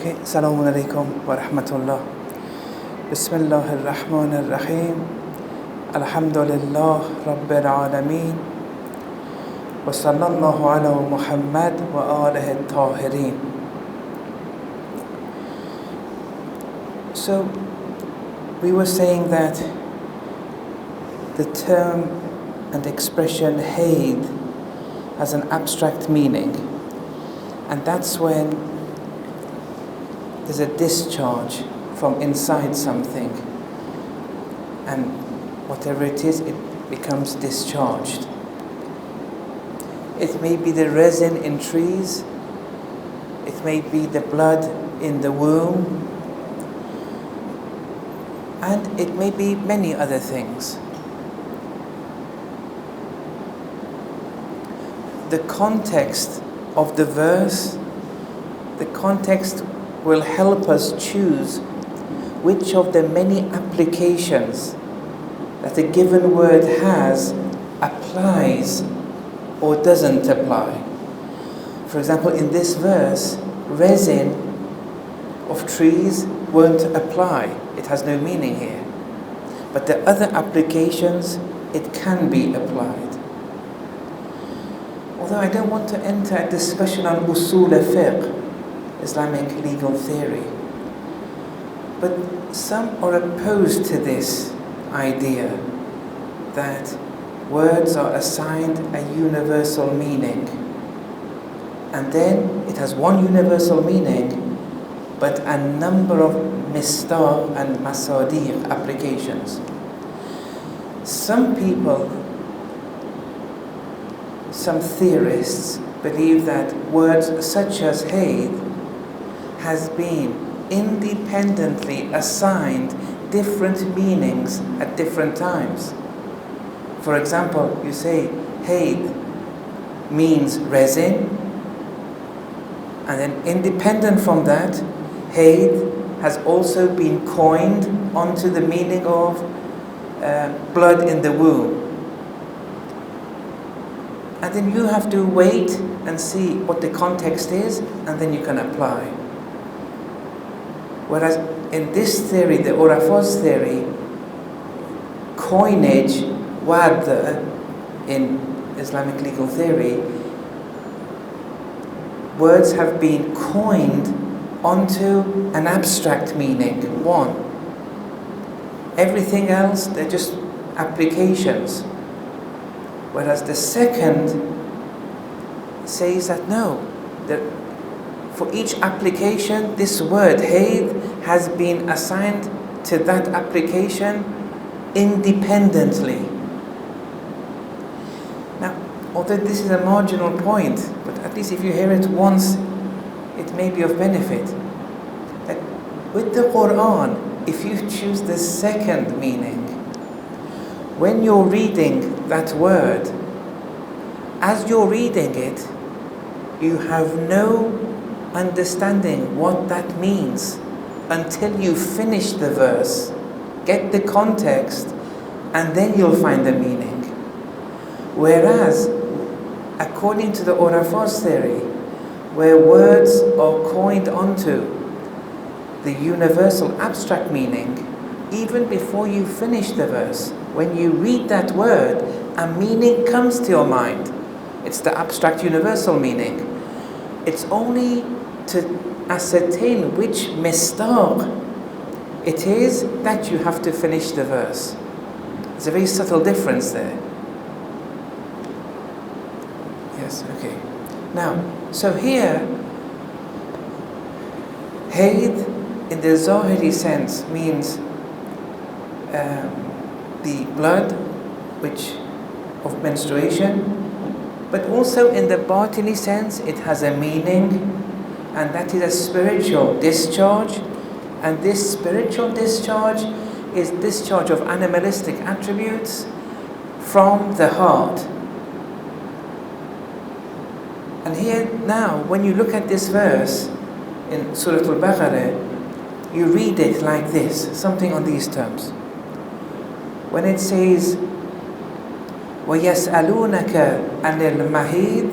Okay, Assalamu alaikum wa rahmatullah. Bismillahir Rahmanir Rahim. Alhamdulillah Rabbil Alameen. Wa sallallahu ala Muhammad wa alihi at-tahirin. So, we were saying that the term and expression haid has an abstract meaning, and that's when there's a discharge from inside something, and whatever it is, it becomes discharged. It may be the resin in trees, it may be the blood in the womb, and it may be many other things. The context of the verse, the context will help us choose which of the many applications that a given word has applies or doesn't apply. For example, in this verse, resin of trees won't apply. It has no meaning here. But the other applications, it can be applied. Although I don't want to enter a discussion on usul al-fiqh, Islamic legal theory, but some are opposed to this idea that words are assigned a universal meaning, and then it has one universal meaning but a number of mistar and masadir applications. Some people, some theorists, believe that words such as hayd has been independently assigned different meanings at different times. For example, you say hayd means resin, and then independent from that, hayd has also been coined onto the meaning of blood in the womb. And then you have to wait and see what the context is, and then you can apply. Whereas in this theory, the Urafos theory, coinage, wad in Islamic legal theory, words have been coined onto an abstract meaning, one. Everything else, they're just applications. Whereas the second says that no, for each application, this word, hayd, has been assigned to that application independently. Now, although this is a marginal point, but at least if you hear it once, it may be of benefit. That with the Quran, if you choose the second meaning, when you're reading that word, as you're reading it, you have no understanding what that means until you finish the verse, get the context, and then you'll find the meaning. Whereas, according to the Urafos theory, where words are coined onto the universal abstract meaning, even before you finish the verse, when you read that word, a meaning comes to your mind. It's the abstract universal meaning. It's only to ascertain which mistar it is that you have to finish the verse. There's a very subtle difference there. Yes, okay. Now, so here, hayd in the Zahiri sense means the blood of menstruation, but also in the Batini sense, it has a meaning, and that is a spiritual discharge, and this spiritual discharge is discharge of animalistic attributes from the heart. And here now, when you look at this verse in Surah Al-Baqarah, you read it like this, something on these terms. When it says, وَيَسْأَلُونَكَ عَنِ الْمَحِيضِ,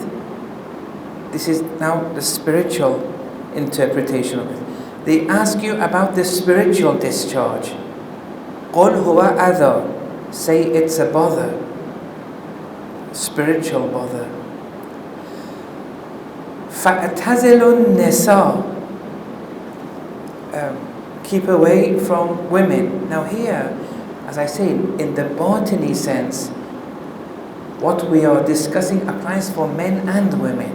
this is now the spiritual interpretation of it. They ask you about the spiritual discharge. قُلْ هُوَ أَذَى. Say it's a bother. Spiritual bother. فَأَتَزِلُ النِّسَاء. Keep away from women. Now here, as I say, in the botany sense, what we are discussing applies for men and women.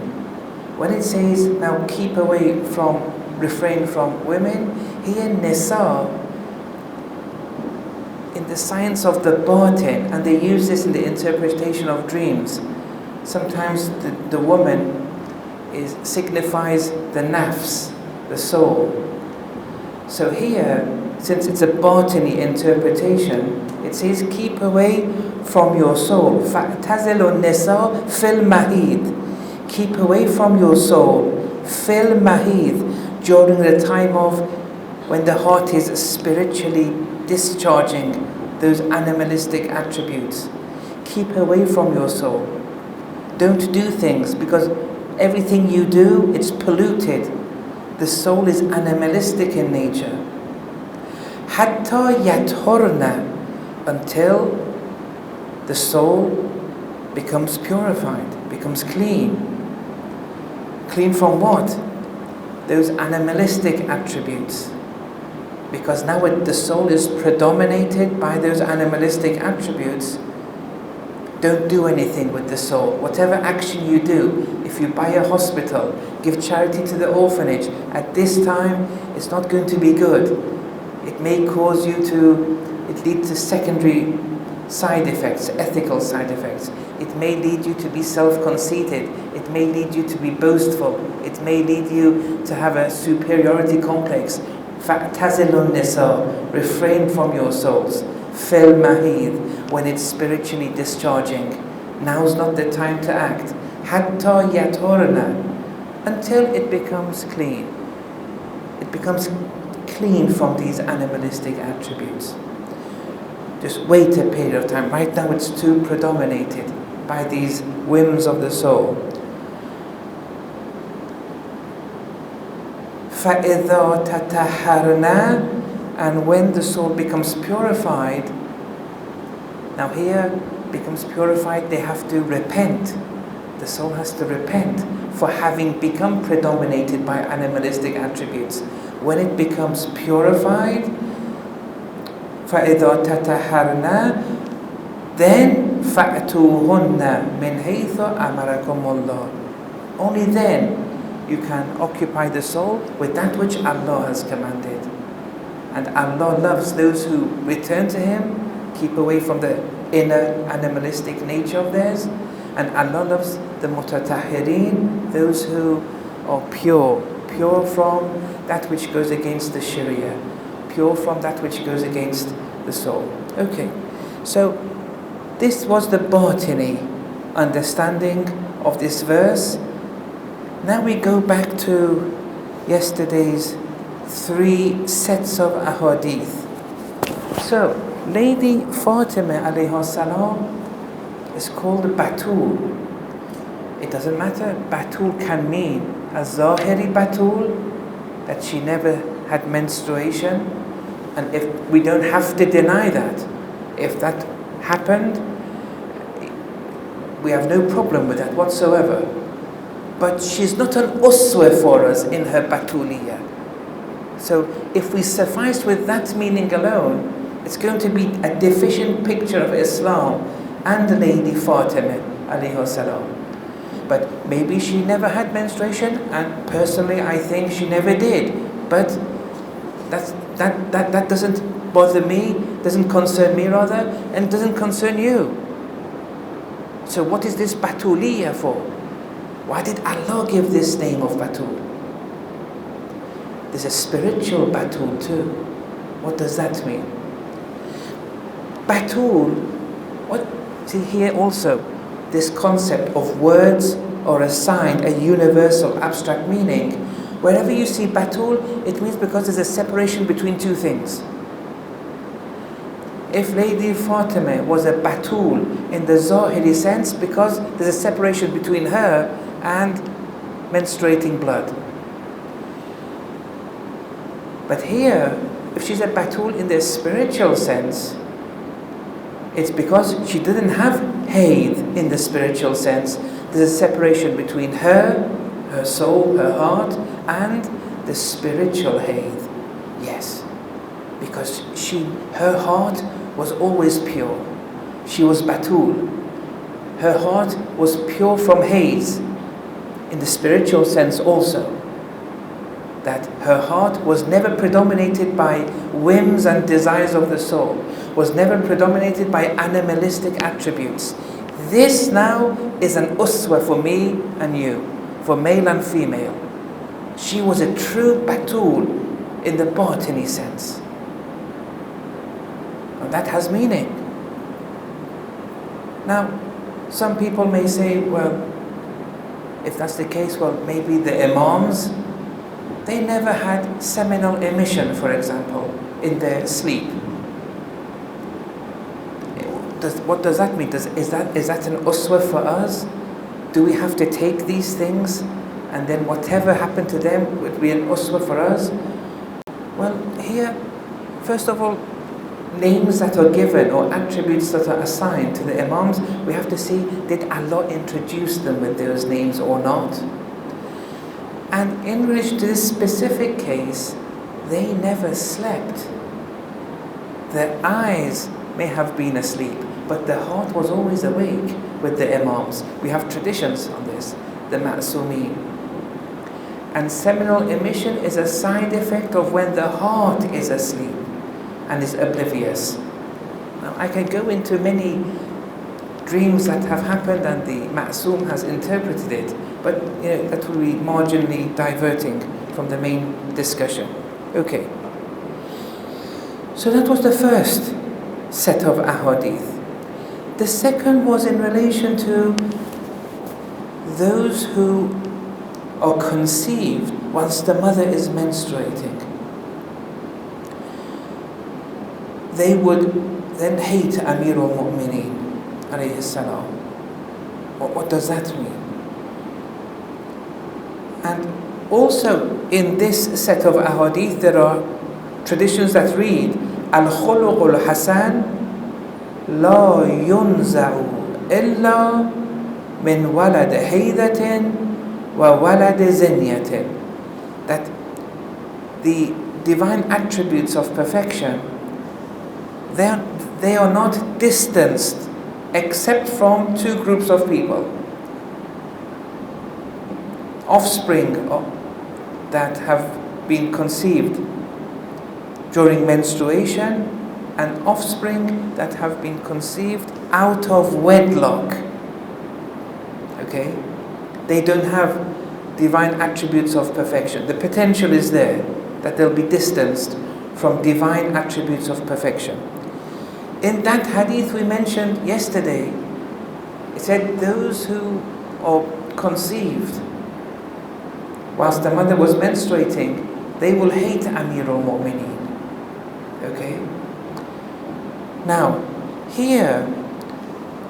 When it says, now keep away from, refrain from women, here nisa, in the science of the batin, and they use this in the interpretation of dreams. Sometimes the woman signifies the nafs, the soul. So here, since it's a botany interpretation, it says keep away from your soul. فَاعْتَزِلُ النِّسَاء فِي الْمَهِيدِ. Keep away from your soul. فِي الْمَهِيدِ. During the time of when the heart is spiritually discharging those animalistic attributes. Keep away from your soul. Don't do things, because everything you do, it's polluted. The soul is animalistic in nature. حَتَّى يَطْهُرْنَ. Until the soul becomes purified, becomes clean. Clean from what? Those animalistic attributes. Because now the soul is predominated by those animalistic attributes. Don't do anything with the soul. Whatever action you do, if you buy a hospital, give charity to the orphanage, at this time it's not going to be good. It may cause you it leads to secondary side effects, ethical side effects. It may lead you to be self-conceited. It may lead you to be boastful. It may lead you to have a superiority complex. فَاعْتَزِلُ النِّسَاء. Refrain from your souls. فِي الْمَهِيدِ. When it's spiritually discharging. Now's not the time to act. حَتَّى يَطْهُرْنَ. Until it becomes clean. It becomes clean from these animalistic attributes. Just wait a period of time. Right now it's too predominated by these whims of the soul. فَإِذَا تَطَهَّرْنَا. And when the soul becomes purified, now here becomes purified, they have to repent. The soul has to repent for having become predominated by animalistic attributes. When it becomes purified, فَإِذَا تَطَهَّرْنَا. Then فَأْتُوهُنَّ مِنْ حَيْثُ أَمَرَكُمُ اللَّهُ. Only then you can occupy the soul with that which Allah has commanded. And Allah loves those who return to Him, keep away from the inner animalistic nature of theirs. And Allah loves the mutatahhirin, those who are pure from that which goes against the Sharia, pure from that which goes against the soul. Okay, so this was the botany understanding of this verse. Now we go back to yesterday's 3 sets of ahadith. So, Lady Fatima alayha salam is called Batul. It doesn't matter. Batul can mean a Zahiri Batul, that she never had menstruation. And if we don't have to deny that, if that happened, we have no problem with that whatsoever. But she's not an uswa for us in her Batuliyah. So if we suffice with that meaning alone, it's going to be a deficient picture of Islam and Lady Fatima alayhi salam. But maybe she never had menstruation, and personally I think she never did. But that doesn't bother me, doesn't concern me rather, and doesn't concern you. So what is this Batuliyah for? Why did Allah give this name of Batul? There's a spiritual Batul too. What does that mean? Batul, see here also, this concept of words or a sign, a universal abstract meaning. Wherever you see Batul, it means because there's a separation between two things. If Lady Fatima was a Batul in the Zahiri sense, because there's a separation between her and menstruating blood. But here, if she's a batul in the spiritual sense, it's because she didn't have hayd in the spiritual sense. There's a separation between her soul, her heart, and the spiritual hayd. Yes, because her heart was always pure. She was batul. Her heart was pure from hayd, in the spiritual sense also. That her heart was never predominated by whims and desires of the soul, was never predominated by animalistic attributes. This now is an uswa for me and you, for male and female. She was a true batul in the batini sense. And that has meaning. Now, some people may say, well, if that's the case, well, maybe the imams, they never had seminal emission, for example, in their sleep. What does that mean? Is that an uswa for us? Do we have to take these things and then whatever happened to them would be an uswa for us? Well, here, first of all, names that are given or attributes that are assigned to the imams, we have to see, did Allah introduce them with those names or not? And in relation to this specific case, they never slept. Their eyes may have been asleep, but their heart was always awake with the imams. We have traditions on this, the ma'sumeen. And seminal emission is a side effect of when the heart is asleep and is oblivious. Now, I can go into many dreams that have happened and the ma'soom has interpreted it, but that will be marginally diverting from the main discussion. Okay. So that was the first set of ahadith. The second was in relation to those who are conceived whilst the mother is menstruating. They would then hate Amir al-Mu'mineen alayhi salam. What does that mean? And also in this set of ahadith there are traditions that read Al-khuluq al-hasan la yunza'u illa min walad haydatin wa walad zinyatin. That the divine attributes of perfection, they are not distanced except from two groups of people. Offspring that have been conceived during menstruation and offspring that have been conceived out of wedlock. Okay? They don't have divine attributes of perfection. The potential is there that they'll be distanced from divine attributes of perfection. In that hadith we mentioned yesterday, it said those who are conceived whilst the mother was menstruating, they will hate Amir al-Mu'mineen. Okay? Now, here,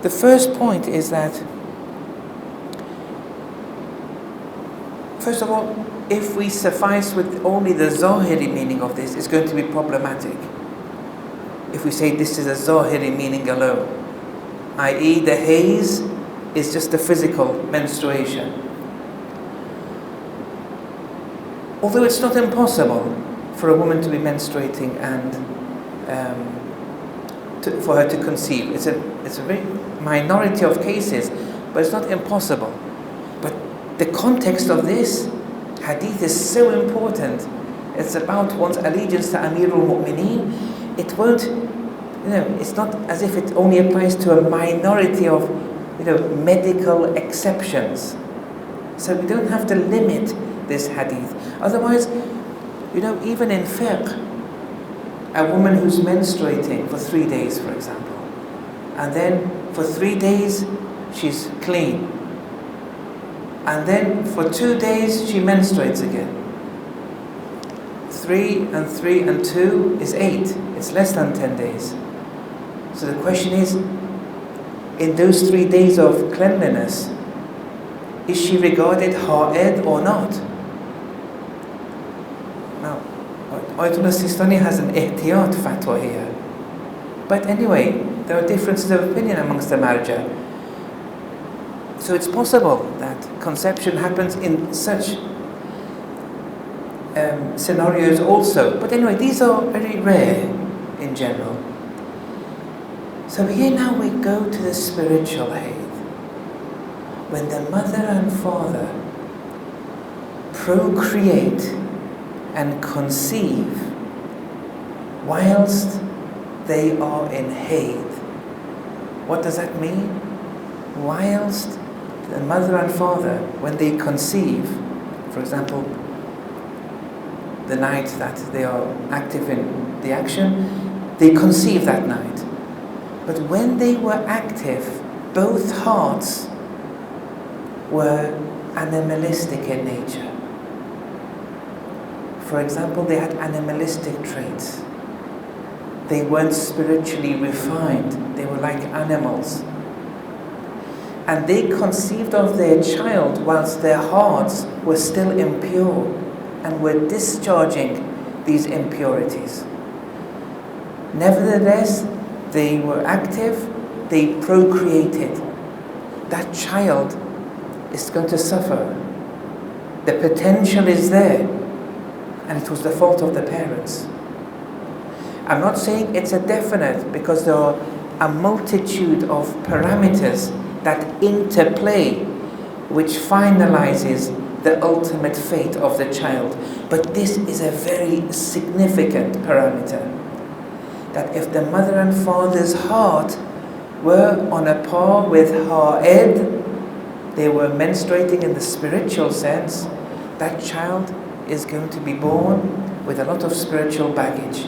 the first point is that, first of all, if we suffice with only the zahiri meaning of this, it's going to be problematic. If we say this is a zahiri meaning alone, i.e. the haze is just a physical menstruation. Although it's not impossible for a woman to be menstruating and for her to conceive. It's a very minority of cases, but it's not impossible. But the context of this hadith is so important. It's about one's allegiance to Amir al-Mu'mineen. It won't, it's not as if it only applies to a minority of, medical exceptions. So we don't have to limit this hadith. Otherwise, even in fiqh, a woman who's menstruating for 3 days, for example, and then for 3 days she's clean, and then for 2 days she menstruates again. 3 and 3 and 2 is 8. It's less than 10 days. So the question is, in those 3 days of cleanliness, is she regarded ha'id or not? Now, Ayatollah Sistani has an ihtiyat fatwa here. But anyway, there are differences of opinion amongst the marja. So it's possible that conception happens in such scenarios also. But anyway, these are very rare in general. So here now we go to the spiritual haid. When the mother and father procreate and conceive whilst they are in haid. What does that mean? Whilst the mother and father, when they conceive, for example, the night that they are active in the action, they conceive that night. But when they were active, both hearts were animalistic in nature. For example, they had animalistic traits. They weren't spiritually refined. They were like animals. And they conceived of their child whilst their hearts were still impure and were discharging these impurities. Nevertheless, they were active, they procreated. That child is going to suffer. The potential is there, and it was the fault of the parents. I'm not saying it's a definite, because there are a multitude of parameters that interplay which finalizes the ultimate fate of the child. But this is a very significant parameter, that if the mother and father's heart were on a par with ha'ed, they were menstruating in the spiritual sense, that child is going to be born with a lot of spiritual baggage.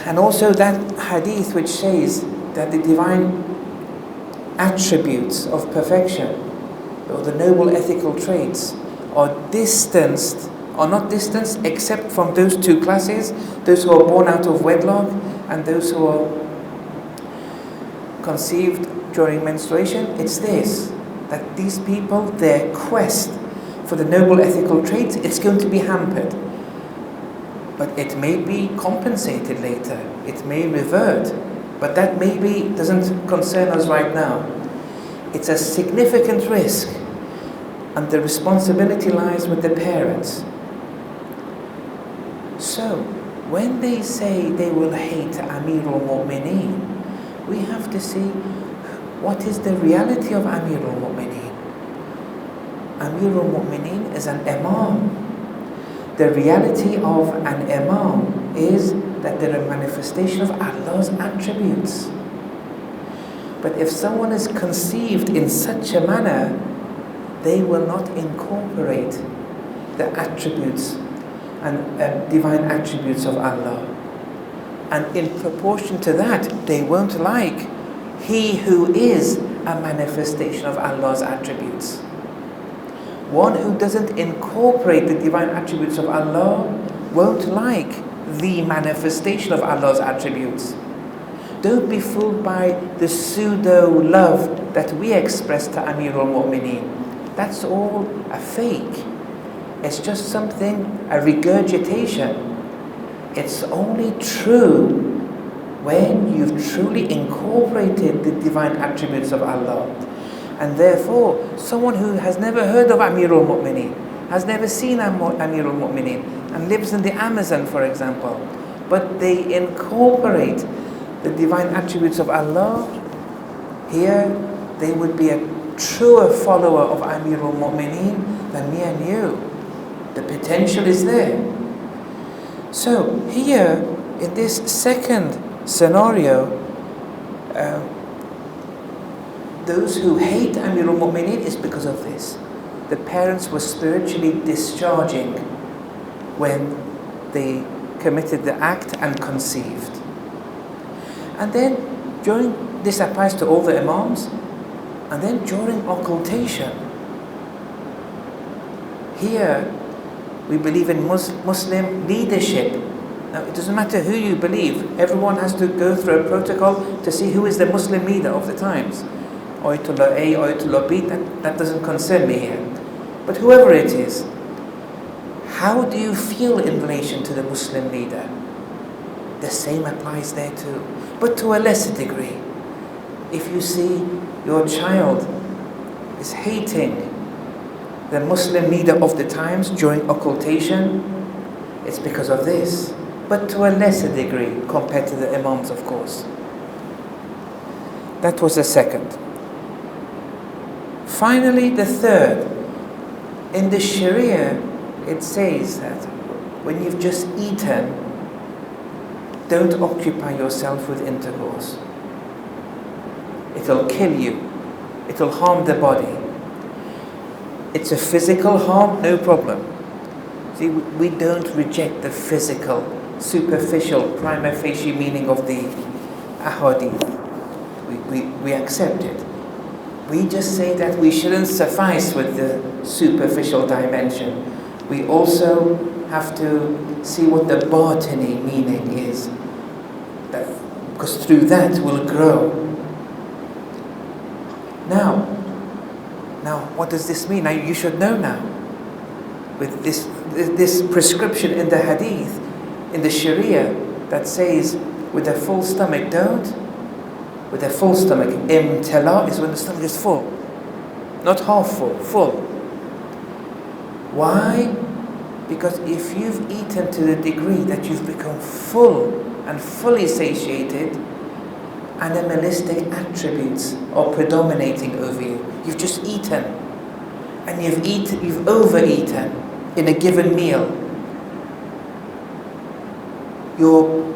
And also that hadith which says that the divine attributes of perfection, or the noble ethical traits, are not distanced except from those two classes, those who are born out of wedlock and those who are conceived during menstruation. It's this, that these people, their quest for the noble ethical traits, it's going to be hampered. But it may be compensated later, it may revert, but that maybe doesn't concern us right now. It's a significant risk, and the responsibility lies with the parents. So, when they say they will hate Amirul Mu'mineen, we have to see what is the reality of Amirul Mu'mineen. Amirul Mu'mineen is an Imam. The reality of an Imam is that they're a manifestation of Allah's attributes. But if someone is conceived in such a manner, they will not incorporate the attributes and divine attributes of Allah. And in proportion to that, they won't like he who is a manifestation of Allah's attributes. One who doesn't incorporate the divine attributes of Allah won't like the manifestation of Allah's attributes. Don't be fooled by the pseudo-love that we express to Amirul Mu'mineen. That's all a fake. It's just something, a regurgitation. It's only true when you've truly incorporated the divine attributes of Allah. And therefore, someone who has never heard of Amirul Mu'mineen, has never seen Amirul Mu'mineen, and lives in the Amazon, for example, but they incorporate the divine attributes of Allah, here they would be a truer follower of Amirul Mu'mineen than me and you. The potential is there. So here, in this second scenario, those who hate Amirul Mu'mineen is because of this. The parents were spiritually discharging when they committed the act and conceived. And then this applies to all the Imams, and then during occultation, here we believe in Muslim leadership. Now, it doesn't matter who you believe, everyone has to go through a protocol to see who is the Muslim leader of the times. Ayatollah A, Ayatollah B, that doesn't concern me here. But whoever it is, how do you feel in relation to the Muslim leader? The same applies there too, but to a lesser degree. If you see your child is hating the Muslim leader of the times during occultation, it's because of this, but to a lesser degree compared to the Imams, of course. That was the second. Finally, the third. In the Sharia, it says that when you've just eaten, don't occupy yourself with intercourse. It'll kill you. It'll harm the body. It's a physical harm, no problem. See, we don't reject the physical, superficial, prima facie meaning of the ahadith. We accept it. We just say that we shouldn't suffice with the superficial dimension. We also have to see what the batini meaning is. Because through that we'll grow. Now, what does this mean? Now, you should know now. With this prescription in the hadith, in the Sharia, that says, with a full stomach, don't. With a full stomach, imtila is when the stomach is full. Not half full, full. Why? Because if you've eaten to the degree that you've become full and fully satiated, animalistic attributes are predominating over you. You've just eaten, and you've overeaten in a given meal.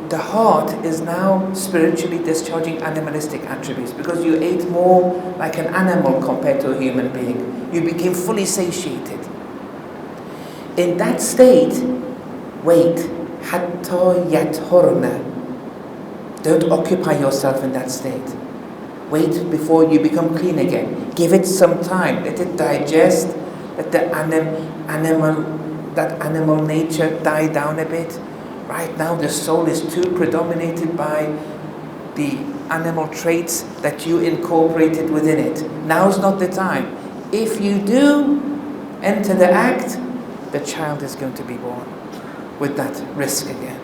The heart is now spiritually discharging animalistic attributes because you ate more like an animal compared to a human being. You became fully satiated. In that state, wait, hatta yathurna. Don't occupy yourself in that state. Wait before you become clean again. Give it some time. Let it digest. Let the animal nature die down a bit. Right now the soul is too predominated by the animal traits that you incorporated within it. Now's not the time. If you do enter the act, the child is going to be born with that risk again.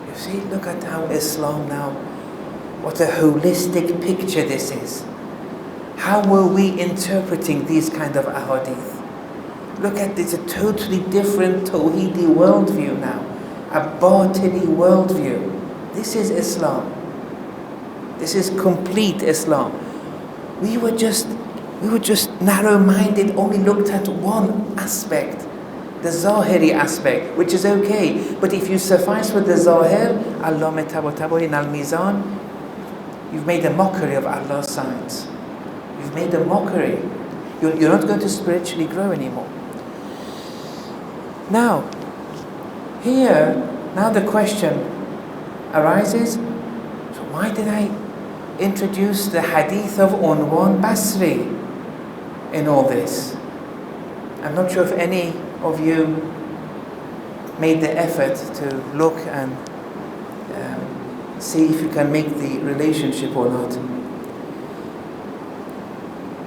You see, look at how Islam now, what a holistic picture this is. How were we interpreting these kind of ahadith? Look at this, a totally different Tawheedi worldview now, a Batini worldview. This is Islam. This is complete Islam. We were just narrow-minded, only looked at one aspect, the Zahiri aspect, which is okay. But if you suffice with the Zahir, Allah metabotaboyin al-Mizan, you've made a mockery of Allah's signs. You've made a mockery. You're not going to spiritually grow anymore. Now, the question arises, so why did I introduce the hadith of Unwan Basri in all this? I'm not sure if any of you made the effort to look and see if you can make the relationship or not.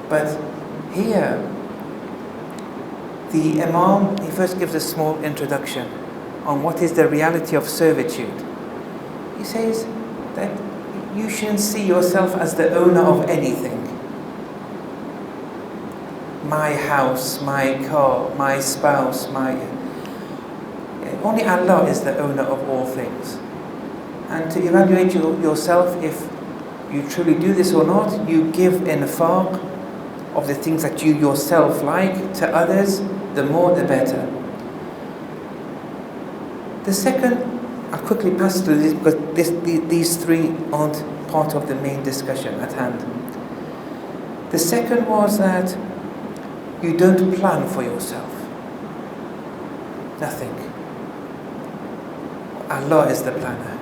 But here, the Imam, he first gives a small introduction on what is the reality of servitude. He says that you shouldn't see yourself as the owner of anything. My house, my car, my spouse, only Allah is the owner of all things. And to evaluate yourself if you truly do this or not, you give infaq of the things that you yourself like to others, the more the better. The second, I'll quickly pass through this because these three aren't part of the main discussion at hand. The second was that you don't plan for yourself. Nothing. Allah is the planner.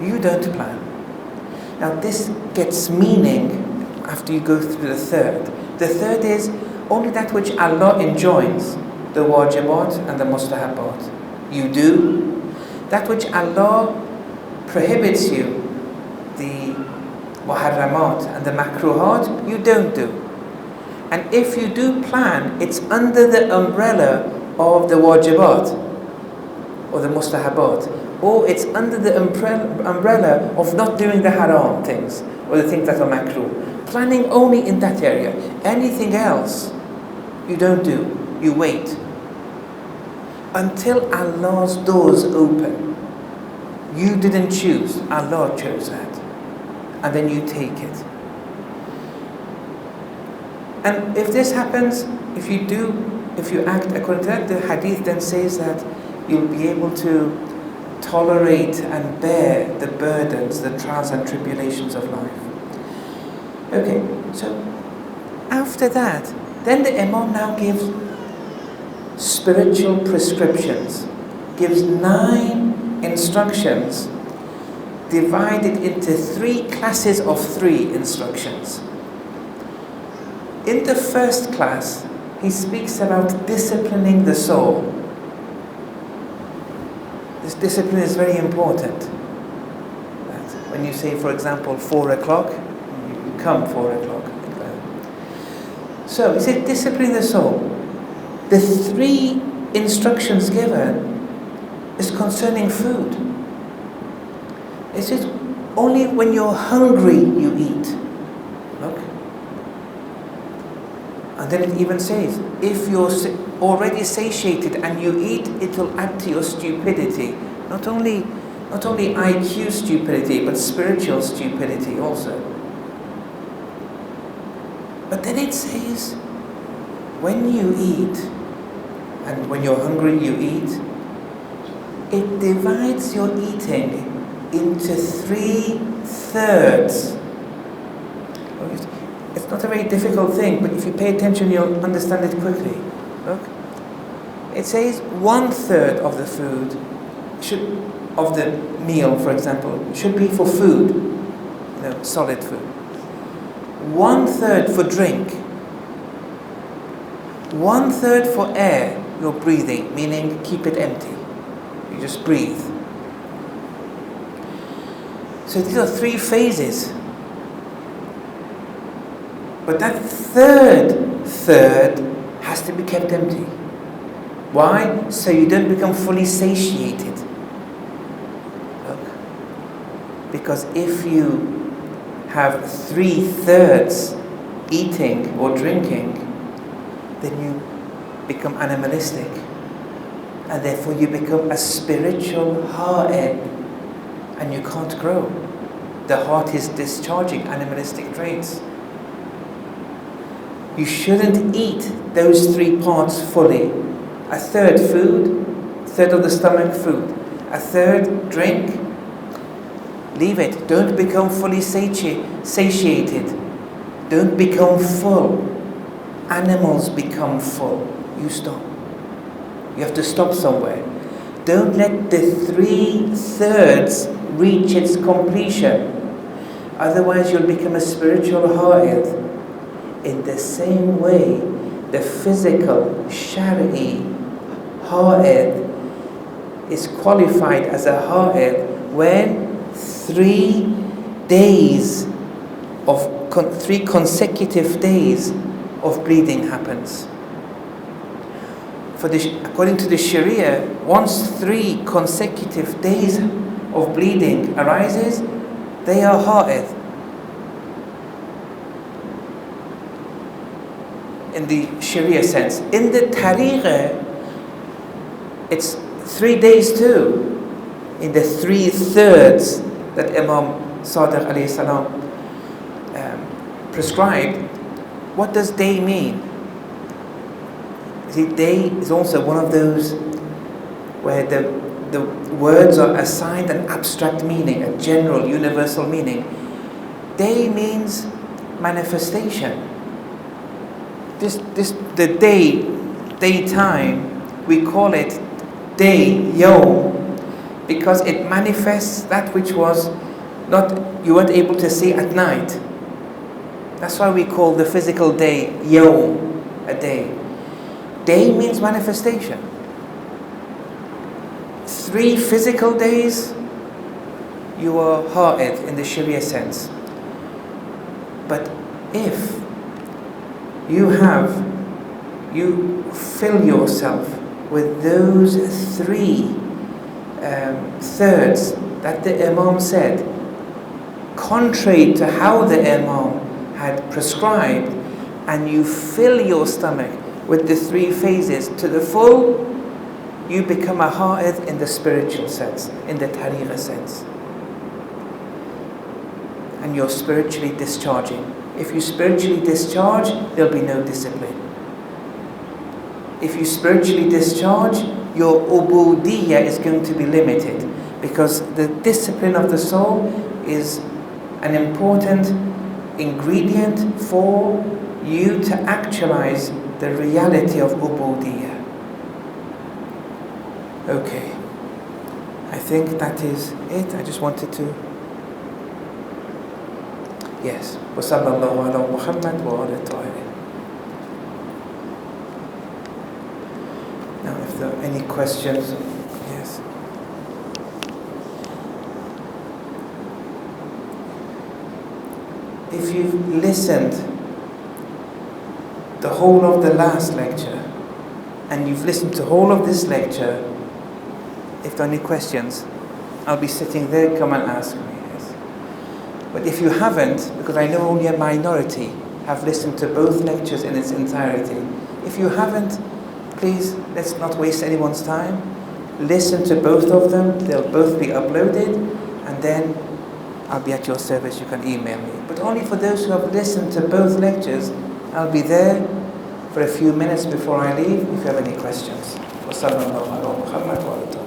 You don't plan. Now this gets meaning after you go through the third. The third is only that which Allah enjoins, the wajibat and the mustahabat. You do. That which Allah prohibits you, the muharramat and the makruhat, you don't do. And if you do plan, it's under the umbrella of the wajibat or the mustahabat, or it's under the umbrella of not doing the haram things or the things that are makruh. Planning only in that area. Anything else you don't do, you wait until Allah's doors open. You didn't choose, Allah chose that, and then you take it. And if this happens, if you act according to that, the hadith then says that you'll be able to tolerate and bear the burdens, the trials and tribulations of life. Okay, so after that, then the Imam now gives spiritual prescriptions, gives 9 instructions divided into 3 classes of 3 instructions. In the first class, he speaks about disciplining the soul. This discipline is very important. When you say, for example, 4 o'clock, you come 4 o'clock. So, he said, discipline the soul. The 3 instructions given is concerning food. It says, only when you're hungry you eat. Look. And then it even says, if you're already satiated and you eat, it will add to your stupidity. Not only IQ stupidity, but spiritual stupidity also. But then it says, when you eat, and when you're hungry you eat, it divides your eating into 3/3. It's not a very difficult thing, but if you pay attention, you'll understand it quickly. Look. It says 1/3 of the food of the meal, for example, should be for food, solid food. 1/3 for drink. 1/3 for air, you're breathing, meaning keep it empty. You just breathe. So these are 3 phases. But that third has to be kept empty. Why? So you don't become fully satiated. Look. Because if you have 3/3 eating or drinking, then you become animalistic. And therefore you become a spiritual ha'ed, and you can't grow. The heart is discharging animalistic traits. You shouldn't eat those 3 parts fully. 1/3 food, 1/3 of the stomach food, 1/3 drink. Leave it. Don't become fully satiated. Don't become full. Animals become full. You stop. You have to stop somewhere. Don't let the 3/3 reach its completion. Otherwise you'll become a spiritual ha'id. In the same way, the physical, shari'i ha'id is qualified as a ha'id when 3 days of 3 consecutive days of bleeding happens. According to the Sharia, once 3 consecutive days of bleeding arises, they are ha'id. In the Sharia sense. In the Tariqah, it's 3 days too. In the 3/3 that Imam Sadiq alayhi salam prescribed. What does day mean? See, day is also one of those where the words are assigned an abstract meaning, a general, universal meaning. Day means manifestation. The daytime, we call it day, yawm, because it manifests that which was you weren't able to see at night. That's why we call the physical day yawm, a day. Day means manifestation. 3 physical days, you are ha'id in the Sharia sense. But if you fill yourself with those three thirds that the Imam said, contrary to how the Imam had prescribed, and you fill your stomach with the three phases to the full, you become a ha'id in the spiritual sense, in the tariqah sense. And you're spiritually discharging. If you spiritually discharge, there'll be no discipline. If you spiritually discharge, your ubudiyyah is going to be limited, because the discipline of the soul is an important ingredient for you to actualize the reality of ubudiyyah. Okay, I think that is it. I just wanted to... Yes. وَصَلَّى اللَّهُ عَلَى مُحَمَّدٍ وَعَلَى طَاهِرِينَ. Now, if there are any questions, yes. If you've listened the whole of the last lecture, and you've listened to the whole of this lecture, if there are any questions, I'll be sitting there, come and ask me. Yes. But if you haven't, because I know only a minority have listened to both lectures in its entirety, if you haven't, please, let's not waste anyone's time. Listen to both of them, they'll both be uploaded, and then I'll be at your service, you can email me. But only for those who have listened to both lectures, I'll be there for a few minutes before I leave if you have any questions. وَصَلَّى اللَّهُ عَلَى مُحَمَّدٍ وَعَلَى